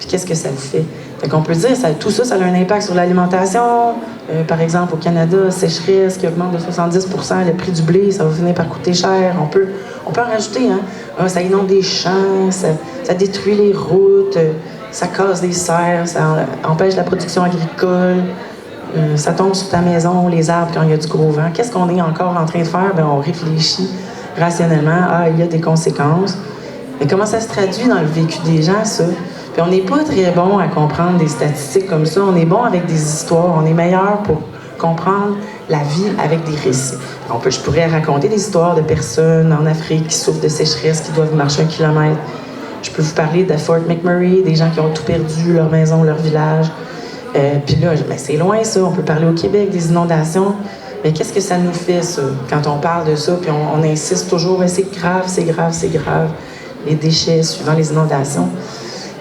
Puis qu'est-ce que ça vous fait? Fait qu'on peut dire que tout ça, ça a un impact sur l'alimentation. Par exemple, au Canada, sécheresse qui augmente de 70 % le prix du blé, ça va finir par coûter cher. On peut en rajouter, hein? Ça inonde des champs, ça détruit les routes, ça casse des serres, ça empêche la production agricole, ça tombe sur ta maison, les arbres quand il y a du gros vent. Qu'est-ce qu'on est encore en train de faire? Bien, on réfléchit rationnellement. Ah, il y a des conséquences. Mais comment ça se traduit dans le vécu des gens, ça? Puis on n'est pas très bon à comprendre des statistiques comme ça. On est bon avec des histoires. On est meilleur pour comprendre la vie avec des récits. Je pourrais raconter des histoires de personnes en Afrique qui souffrent de sécheresse, qui doivent marcher 1 kilomètre. Je peux vous parler de Fort McMurray, des gens qui ont tout perdu, leur maison, leur village. Puis là, ben c'est loin, ça. On peut parler au Québec des inondations. Mais qu'est-ce que ça nous fait, ça, quand on parle de ça? Puis on insiste toujours, ben, c'est grave, c'est grave, c'est grave. Les déchets suivant les inondations.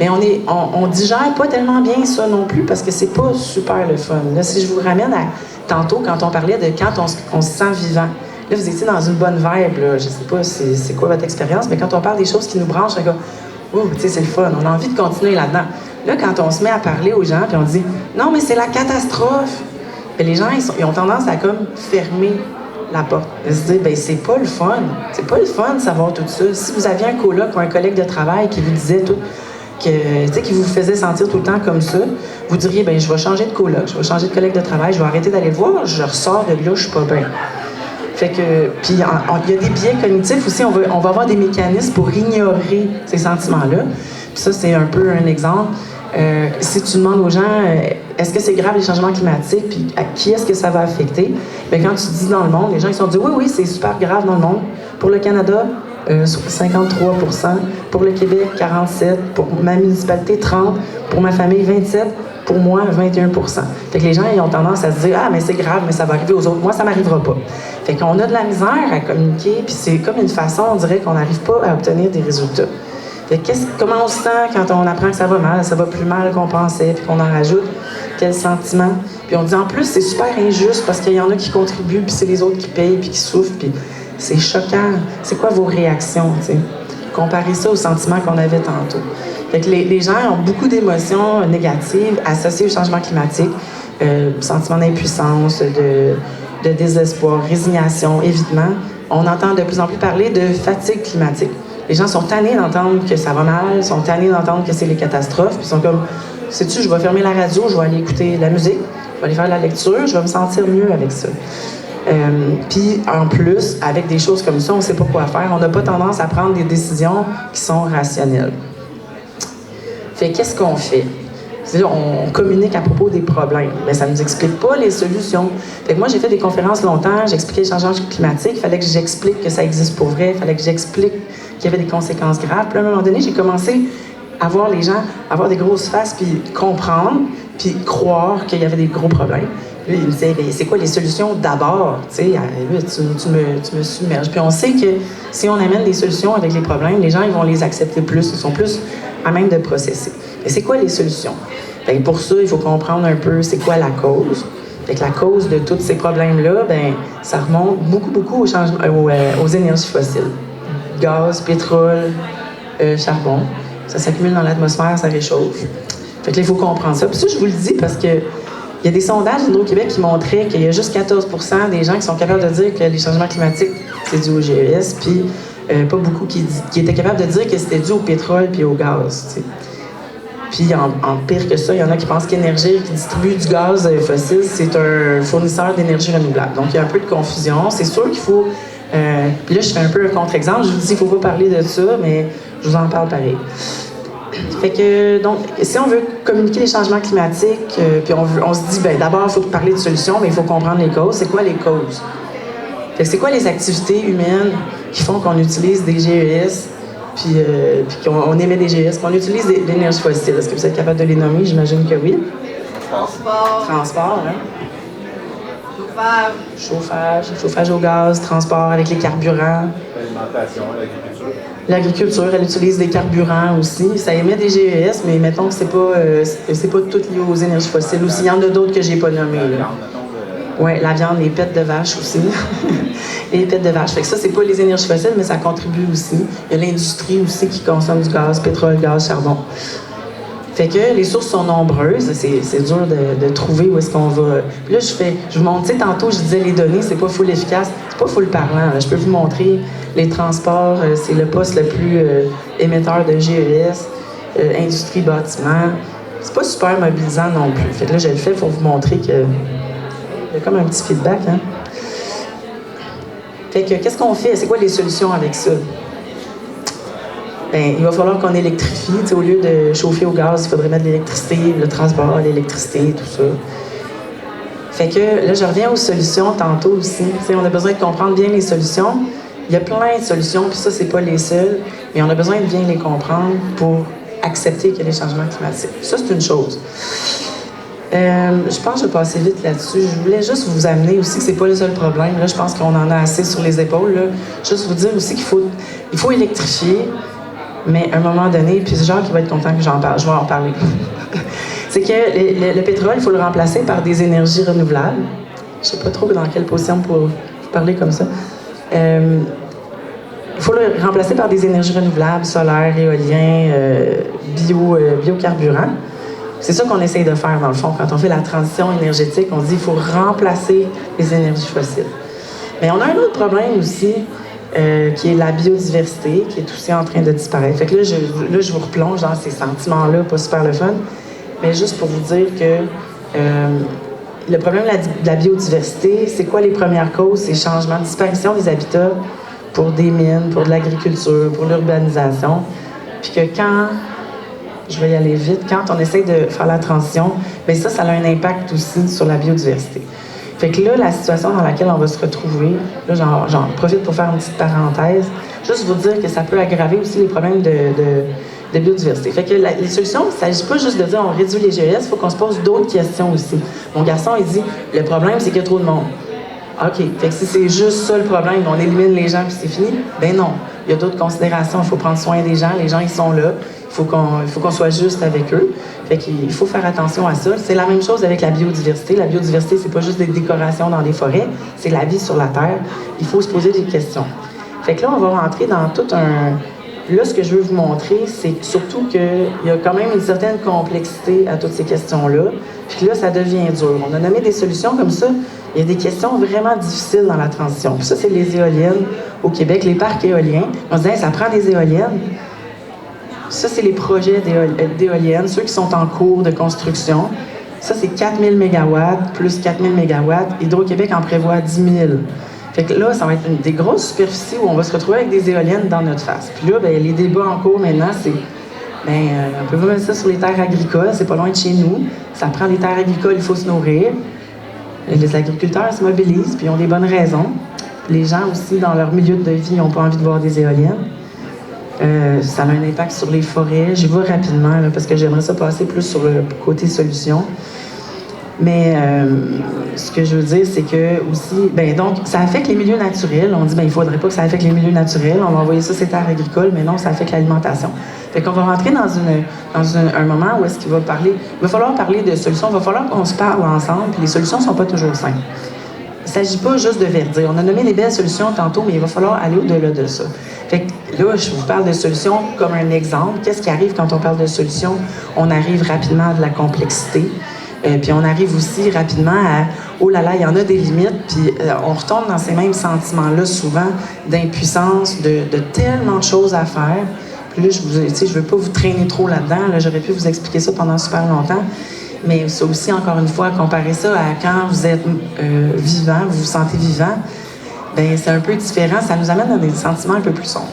Mais on digère pas tellement bien ça non plus parce que c'est pas super le fun. Là, si je vous ramène à tantôt, quand on parlait de quand on se sent vivant. Là, vous étiez dans une bonne vibe, là. Je sais pas c'est quoi votre expérience, mais quand on parle des choses qui nous branchent, tu sais, c'est le fun, on a envie de continuer là-dedans. Là, quand on se met à parler aux gens, puis on dit « Non, mais c'est la catastrophe! » Bien, les gens, ils ont tendance à comme fermer la porte. Ils se disent, ben c'est pas le fun. C'est pas le fun de savoir tout ça. Si vous aviez un coloc ou un collègue de travail qui vous disait tout, qui vous faisait sentir tout le temps comme ça, vous diriez, ben je vais changer de coloc, je vais changer de collègue de travail, je vais arrêter d'aller le voir, je ressors de là, je suis pas bien. Fait que, puis il y a des biais cognitifs aussi, on va avoir des mécanismes pour ignorer ces sentiments-là. Puis ça, c'est un peu un exemple. Si tu demandes aux gens, est-ce que c'est grave les changements climatiques, puis à qui est-ce que ça va affecter? Bien, quand tu dis dans le monde, les gens ils sont dit oui, c'est super grave dans le monde. Pour le Canada, 53 %, pour le Québec, 47 %, pour ma municipalité, 30 %, pour ma famille, 27 %, pour moi, 21 %. Fait que les gens ils ont tendance à se dire, ah, mais c'est grave, mais ça va arriver aux autres. Moi, ça m'arrivera pas. Fait qu'on a de la misère à communiquer, puis c'est comme une façon, on dirait qu'on n'arrive pas à obtenir des résultats. Fait que comment on se sent quand on apprend que ça va mal, ça va plus mal qu'on pensait, puis qu'on en rajoute? Quel sentiment? Puis on dit en plus, c'est super injuste parce qu'il y en a qui contribuent, puis c'est les autres qui payent, puis qui souffrent, puis c'est choquant. C'est quoi vos réactions, tu sais? Comparez ça aux sentiments qu'on avait tantôt. Fait que les gens ont beaucoup d'émotions négatives associées au changement climatique, sentiment d'impuissance, de désespoir, résignation, évitement. On entend de plus en plus parler de fatigue climatique. Les gens sont tannés d'entendre que ça va mal, sont tannés d'entendre que c'est les catastrophes, puis ils sont comme, sais-tu, je vais fermer la radio, je vais aller écouter de la musique, je vais aller faire de la lecture, je vais me sentir mieux avec ça. Puis en plus, avec des choses comme ça, on ne sait pas quoi faire. On n'a pas tendance à prendre des décisions qui sont rationnelles. Fait qu'est-ce qu'on fait? C'est-à-dire, on communique à propos des problèmes, mais ça ne nous explique pas les solutions. Fait que moi, j'ai fait des conférences longtemps, j'expliquais les changements climatiques, il fallait que j'explique que ça existe pour vrai, il fallait que j'explique qu'il y avait des conséquences graves. Puis à un moment donné, j'ai commencé à voir les gens avoir des grosses faces, puis comprendre, puis croire qu'il y avait des gros problèmes. Puis il me disait, ben, c'est quoi les solutions d'abord? Tu sais, tu me submerges. Puis on sait que si on amène des solutions avec les problèmes, les gens ils vont les accepter plus, ils sont plus à même de processer. Mais c'est quoi les solutions? Bien, pour ça, il faut comprendre un peu c'est quoi la cause. Fait que la cause de tous ces problèmes-là, ben, ça remonte beaucoup aux énergies fossiles. Gaz, pétrole, charbon. Ça s'accumule dans l'atmosphère, ça réchauffe. Fait que là, il faut comprendre ça. Puis ça, je vous le dis parce que il y a des sondages d'Hydro-Québec qui montraient qu'il y a juste 14 % des gens qui sont capables de dire que les changements climatiques, c'est dû au GES, puis pas beaucoup qui étaient capables de dire que c'était dû au pétrole puis au gaz, tu sais. Puis, en pire que ça, il y en a qui pensent qu'Énergir, qui distribue du gaz fossile, c'est un fournisseur d'énergie renouvelable. Donc, il y a un peu de confusion. C'est sûr qu'il faut... puis là, je fais un peu un contre-exemple. Je vous dis qu'il ne faut pas parler de ça, mais je vous en parle pareil. Fait que, donc, si on veut communiquer les changements climatiques, puis on se dit, ben d'abord, il faut parler de solutions, mais il faut comprendre les causes. C'est quoi les causes? Fait que c'est quoi les activités humaines qui font qu'on utilise des GES, puis qu'on émet des GES, qu'on utilise de l'énergie fossile? Est-ce que vous êtes capable de les nommer? J'imagine que oui. Transport, hein? Chauffage au gaz, transport avec les carburants. L'alimentation, l'agriculture. L'agriculture, elle utilise des carburants aussi. Ça émet des GES, mais mettons que c'est pas tout lié aux énergies fossiles. Aussi, il y en a d'autres que j'ai pas nommées. Oui, la viande, les pêtes de vache aussi. Les pêtes de vache. Fait que ça, c'est pas les énergies fossiles, mais ça contribue aussi. Il y a l'industrie aussi qui consomme du gaz, pétrole, gaz, charbon. Fait que les sources sont nombreuses, c'est dur de trouver où est-ce qu'on va. Puis là, je vous montre, tu sais, tantôt, je disais les données, c'est pas full efficace, c'est pas full parlant. Là. Je peux vous montrer les transports, c'est le poste le plus émetteur de GES, industrie, bâtiment. C'est pas super mobilisant non plus. Fait que là, je le fais pour vous montrer qu'il y a comme un petit feedback, hein. Fait que, qu'est-ce qu'on fait? C'est quoi les solutions avec ça? Bien, il va falloir qu'on électrifie. Au lieu de chauffer au gaz, il faudrait mettre de l'électricité, le transport, l'électricité, tout ça. Fait que là, je reviens aux solutions tantôt aussi. T'sais, on a besoin de comprendre bien les solutions. Il y a plein de solutions, puis ça, c'est pas les seules, mais on a besoin de bien les comprendre pour accepter qu'il y a des changements climatiques. Ça, c'est une chose. Je pense que je vais passer vite là-dessus. Je voulais juste vous amener aussi que c'est pas le seul problème. Là, je pense qu'on en a assez sur les épaules. Là. Juste vous dire aussi qu'il faut électrifier, mais à un moment donné, puis c'est Jacques qui va être content que j'en parle, je vais en parler. C'est que le pétrole, il faut le remplacer par des énergies renouvelables. Je sais pas trop dans quelle position pour vous parler comme ça. Il faut le remplacer par des énergies renouvelables, solaires, éoliens, biocarburants. C'est ça qu'on essaye de faire, dans le fond. Quand on fait la transition énergétique, on dit qu'il faut remplacer les énergies fossiles. Mais on a un autre problème aussi, qui est la biodiversité, qui est aussi en train de disparaître. Fait que là, je vous replonge dans ces sentiments-là, pas super le fun, mais juste pour vous dire que le problème de la biodiversité, c'est quoi les premières causes? C'est changement, disparition des habitats pour des mines, pour de l'agriculture, pour l'urbanisation. Puis que quand... Je vais y aller vite. Quand on essaie de faire la transition, bien ça a un impact aussi sur la biodiversité. Fait que là, la situation dans laquelle on va se retrouver, là, j'en profite pour faire une petite parenthèse, juste vous dire que ça peut aggraver aussi les problèmes de biodiversité. Fait que les solutions, il ne s'agit pas juste de dire on réduit les GES, il faut qu'on se pose d'autres questions aussi. Mon garçon, il dit, le problème, c'est qu'il y a trop de monde. OK. Fait que si c'est juste ça le problème, on élimine les gens puis c'est fini, ben non. Il y a d'autres considérations. Il faut prendre soin des gens. Les gens, ils sont là. Il faut qu'on soit juste avec eux. Fait qu'il faut faire attention à ça. C'est la même chose avec la biodiversité. La biodiversité, c'est pas juste des décorations dans des forêts, c'est la vie sur la Terre. Il faut se poser des questions. Fait que là, on va rentrer dans tout un... Là, ce que je veux vous montrer, c'est surtout qu'il y a quand même une certaine complexité à toutes ces questions-là. Puis là, ça devient dur. On a nommé des solutions comme ça. Il y a des questions vraiment difficiles dans la transition. Puis ça, c'est les éoliennes au Québec, les parcs éoliens. On se dit, hey, ça prend des éoliennes. Ça, c'est les projets d'éoliennes, ceux qui sont en cours de construction. Ça, c'est 4000 MW plus 4000 MW. Hydro-Québec en prévoit 10 000. Fait que là, ça va être des grosses superficies où on va se retrouver avec des éoliennes dans notre face. Puis là, bien, les débats en cours maintenant, c'est... on peut pas mettre ça sur les terres agricoles, c'est pas loin de chez nous. Ça prend des terres agricoles, il faut se nourrir. Les agriculteurs se mobilisent, puis ils ont des bonnes raisons. Les gens aussi, dans leur milieu de vie, n'ont pas envie de voir des éoliennes. Ça a un impact sur les forêts. J'y vais rapidement, là, parce que j'aimerais ça passer plus sur le côté solution. Mais ce que je veux dire, c'est que aussi, donc, ça affecte les milieux naturels. On dit, il ne faudrait pas que ça affecte les milieux naturels. On va envoyer ça ces terres agricoles, mais non, ça affecte l'alimentation. Fait qu'on va rentrer dans un moment où est-ce qu'il va parler. Il va falloir parler de solutions. Il va falloir qu'on se parle ensemble. Puis les solutions ne sont pas toujours simples. Il ne s'agit pas juste de verdir. On a nommé des belles solutions tantôt, mais il va falloir aller au-delà de ça. Fait que là, je vous parle de solutions comme un exemple. Qu'est-ce qui arrive quand on parle de solutions? On arrive rapidement à de la complexité. Puis on arrive aussi rapidement à « oh là là, il y en a des limites », puis on retombe dans ces mêmes sentiments-là souvent d'impuissance, de tellement de choses à faire. Puis là, je veux pas vous traîner trop là-dedans. Là, j'aurais pu vous expliquer ça pendant super longtemps. Mais c'est aussi, encore une fois, comparer ça à quand vous êtes vivant, vous vous sentez vivant, c'est un peu différent. Ça nous amène dans des sentiments un peu plus sombres.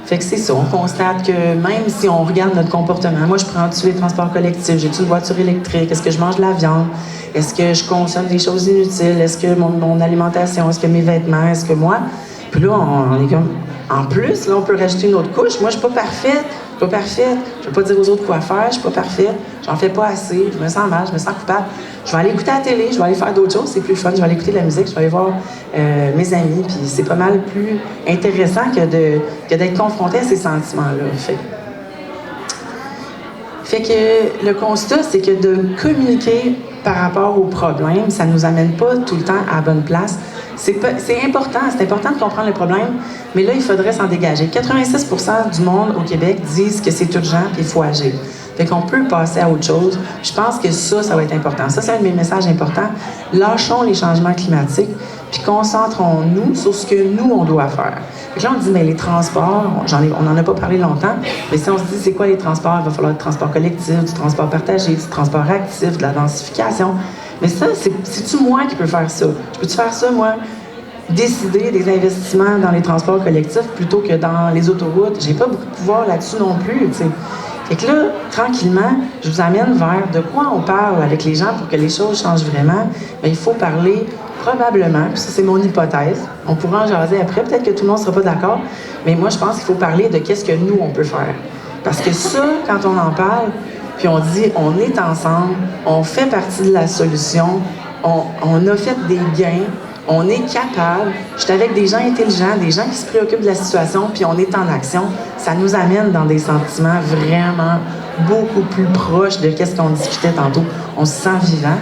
Fait que c'est ça, on constate que même si on regarde notre comportement, moi je prends-tu les transports collectifs, j'ai-tu une voiture électrique, est-ce que je mange de la viande, est-ce que je consomme des choses inutiles, est-ce que mon alimentation, est-ce que mes vêtements, est-ce que moi... Puis là, on est comme... En plus, là, on peut rajouter une autre couche. Moi, je suis pas parfaite. Je vais pas dire aux autres quoi faire. Je suis pas parfaite. J'en fais pas assez. Je me sens mal. Je me sens coupable. Je vais aller écouter la télé. Je vais aller faire d'autres choses. C'est plus fun. Je vais aller écouter de la musique. Je vais aller voir mes amis. Puis c'est pas mal plus intéressant que d'être confronté à ces sentiments-là. Fait que le constat, c'est que de communiquer par rapport aux problèmes, ça nous amène pas tout le temps à la bonne place. C'est important de comprendre le problème, mais là, il faudrait s'en dégager. 86% du monde au Québec disent que c'est urgent et il faut agir. Fait qu'on peut passer à autre chose. Je pense que ça va être important. Ça, c'est un de mes messages importants. Lâchons les changements climatiques, puis concentrons-nous sur ce que nous, on doit faire. Fait que là, on dit, mais les transports, on n'en a pas parlé longtemps, mais si on se dit, c'est quoi les transports? Il va falloir du transport collectif, du transport partagé, du transport actif, de la densification. Mais ça, c'est-tu moi qui peux faire ça? Je peux-tu faire ça, moi? Décider des investissements dans les transports collectifs plutôt que dans les autoroutes. J'ai pas beaucoup de pouvoir là-dessus non plus, tu sais. Fait que là, tranquillement, je vous amène vers de quoi on parle avec les gens pour que les choses changent vraiment. Bien, il faut parler probablement, puis ça c'est mon hypothèse, on pourra en jaser après, peut-être que tout le monde ne sera pas d'accord, mais moi je pense qu'il faut parler de qu'est-ce que nous on peut faire. Parce que ça, quand on en parle, puis on dit on est ensemble, on fait partie de la solution, on a fait des gains, on est capable. Je suis avec des gens intelligents, des gens qui se préoccupent de la situation, puis on est en action. Ça nous amène dans des sentiments vraiment beaucoup plus proches de qu'est-ce qu'on discutait tantôt. On se sent vivant,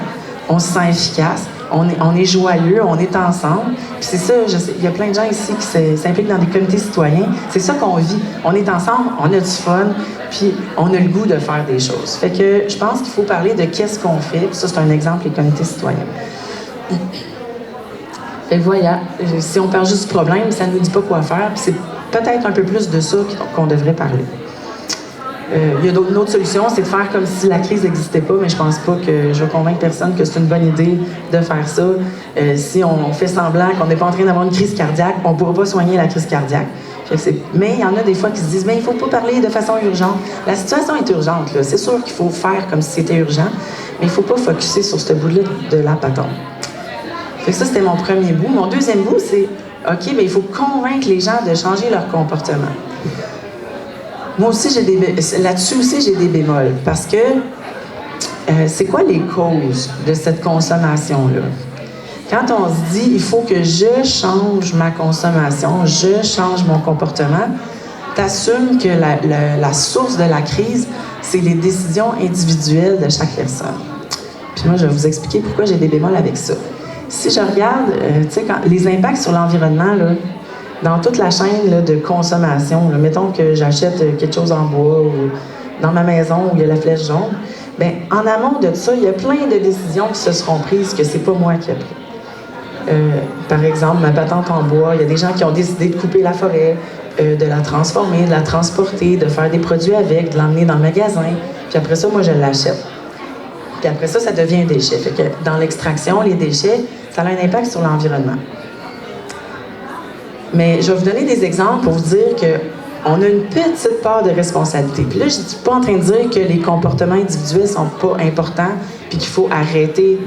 on se sent efficace, on est joyeux, on est ensemble. Puis c'est ça, il y a plein de gens ici qui s'impliquent dans des comités citoyens. C'est ça qu'on vit. On est ensemble, on a du fun, puis on a le goût de faire des choses. Fait que je pense qu'il faut parler de qu'est-ce qu'on fait. Puis ça, c'est un exemple, les comités citoyens. Fait que voilà, si on parle juste du problème, ça ne nous dit pas quoi faire, puis c'est peut-être un peu plus de ça qu'on devrait parler. Il y a une autre solution, c'est de faire comme si la crise n'existait pas, mais je pense pas que je vais convaincre personne que c'est une bonne idée de faire ça. Si on fait semblant qu'on n'est pas en train d'avoir une crise cardiaque, on ne pourra pas soigner la crise cardiaque. Mais il y en a des fois qui se disent, mais il ne faut pas parler de façon urgente. La situation est urgente, là. C'est sûr qu'il faut faire comme si c'était urgent, mais il ne faut pas focusser sur ce bout-là de la patente. Fait que ça, c'était mon premier bout. Mon deuxième bout, c'est, OK, mais il faut convaincre les gens de changer leur comportement. Moi aussi, là-dessus aussi, j'ai des bémols. Parce que c'est quoi les causes de cette consommation-là? Quand on se dit, il faut que je change ma consommation, je change mon comportement, t'assumes que la source de la crise, c'est les décisions individuelles de chaque personne. Puis moi, je vais vous expliquer pourquoi j'ai des bémols avec ça. Si je regarde, les impacts sur l'environnement, là, dans toute la chaîne là, de consommation, là, mettons que j'achète quelque chose en bois ou dans ma maison où il y a la flèche jaune, bien, en amont de ça, il y a plein de décisions qui se seront prises que c'est pas moi qui ai pris. Par exemple, ma patente en bois, il y a des gens qui ont décidé de couper la forêt, de la transformer, de la transporter, de faire des produits avec, de l'emmener dans le magasin, puis après ça, moi, je l'achète. Puis après ça, ça devient un déchet. Fait que dans l'extraction, les déchets, ça a un impact sur l'environnement. Mais je vais vous donner des exemples pour vous dire qu'on a une petite part de responsabilité. Puis là, je ne suis pas en train de dire que les comportements individuels ne sont pas importants puis qu'il faut arrêter